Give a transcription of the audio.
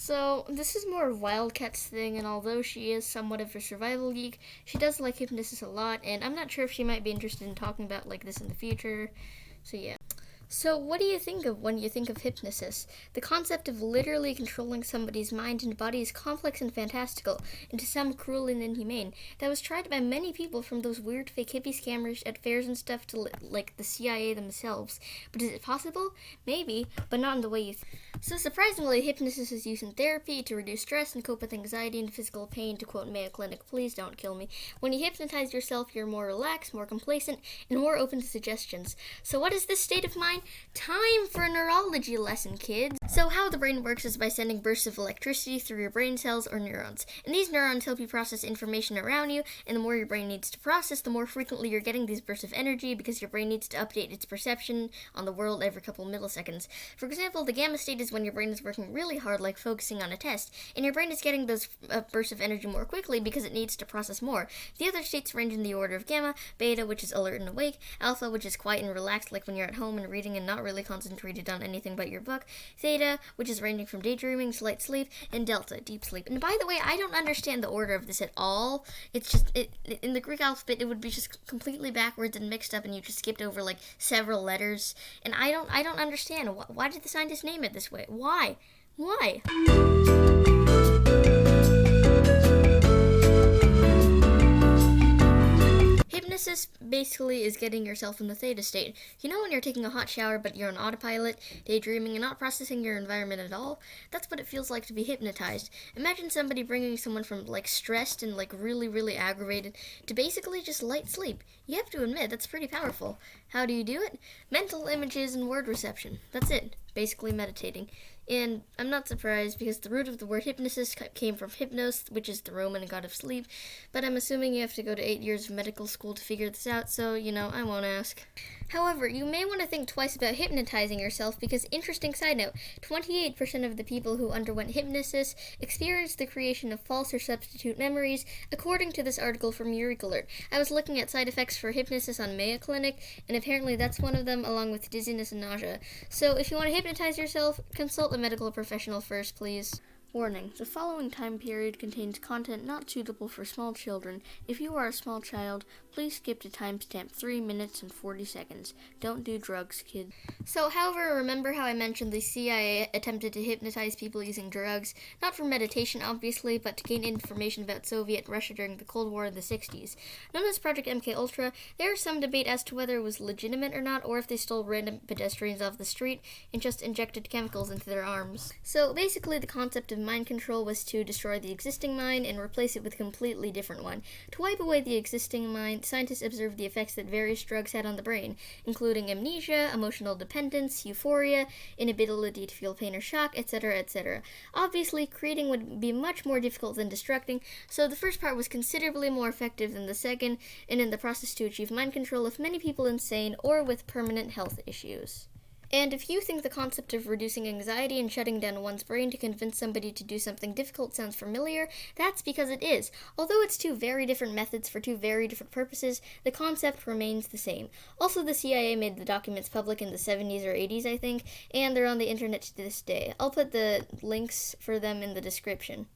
So, this is more of Wildcat's thing, and although she is somewhat of a survival geek, she does like hypnosis a lot, and I'm not sure if she might be interested in talking about like this in the future. So, yeah. So, what do you think of when you think of hypnosis? The concept of literally controlling somebody's mind and body is complex and fantastical, and to some cruel and inhumane. That was tried by many people, from those weird fake hippie scammers at fairs and stuff to like the CIA themselves. But is it possible? Maybe, but not in the way you think. So surprisingly, hypnosis is used in therapy to reduce stress and cope with anxiety and physical pain. To quote Mayo Clinic, please don't kill me. When you hypnotize yourself, you're more relaxed, more complacent, and more open to suggestions. So what is this state of mind? Time for a neurology lesson, kids. So how the brain works is by sending bursts of electricity through your brain cells or neurons. And these neurons help you process information around you, and the more your brain needs to process, the more frequently you're getting these bursts of energy because your brain needs to update its perception on the world every couple milliseconds. For example, the gamma state is when your brain is working really hard, like focusing on a test, and your brain is getting those bursts of energy more quickly because it needs to process more. The other states range in the order of gamma, beta, which is alert and awake, alpha, which is quiet and relaxed, like when you're at home and reading and not really concentrated on anything but your book, theta, which is ranging from daydreaming to light sleep, and delta, deep sleep. And by the way, I don't understand the order of this at all. It's just, in the Greek alphabet, it would be just completely backwards and mixed up, and you just skipped over like several letters. And I don't understand. Why did the scientists name it this way? Why? Hypnosis basically is getting yourself in the theta state. You know when you're taking a hot shower but you're on autopilot, daydreaming, and not processing your environment at all? That's what it feels like to be hypnotized. Imagine somebody bringing someone from like stressed and like really aggravated to basically just light sleep. You have to admit, that's pretty powerful. How do you do it? Mental images and word reception. That's it. Basically meditating. And I'm not surprised because the root of the word hypnosis came from hypnos, which is the Roman god of sleep, but I'm assuming you have to go to 8 years of medical school to figure this out, so, I won't ask. However, you may want to think twice about hypnotizing yourself because, interesting side note, 28% of the people who underwent hypnosis experienced the creation of false or substitute memories, according to this article from Eureka Alert. I was looking at side effects for hypnosis on Mayo Clinic, and apparently that's one of them, along with dizziness and nausea. So if you want to hypnotize yourself, consult a medical professional first, please. Warning, the following time period contains content not suitable for small children. If you are a small child, please skip to timestamp 3 minutes and 40 seconds. Don't do drugs, kids. So, however, remember how I mentioned the CIA attempted to hypnotize people using drugs? Not for meditation, obviously, but to gain information about Soviet Russia during the Cold War in the 60s. Known as Project MKUltra, there is some debate as to whether it was legitimate or not, or if they stole random pedestrians off the street and just injected chemicals into their arms. So, basically, the concept of mind control was to destroy the existing mind and replace it with a completely different one. To wipe away the existing mind, scientists observed the effects that various drugs had on the brain, including amnesia, emotional dependence, euphoria, inability to feel pain or shock, etc., etc. Obviously, creating would be much more difficult than destructing, so the first part was considerably more effective than the second, and in the process to achieve mind control of many people insane or with permanent health issues. And if you think the concept of reducing anxiety and shutting down one's brain to convince somebody to do something difficult sounds familiar, that's because it is. Although it's two very different methods for two very different purposes, the concept remains the same. Also, the CIA made the documents public in the 70s or 80s, I think, and they're on the internet to this day. I'll put the links for them in the description.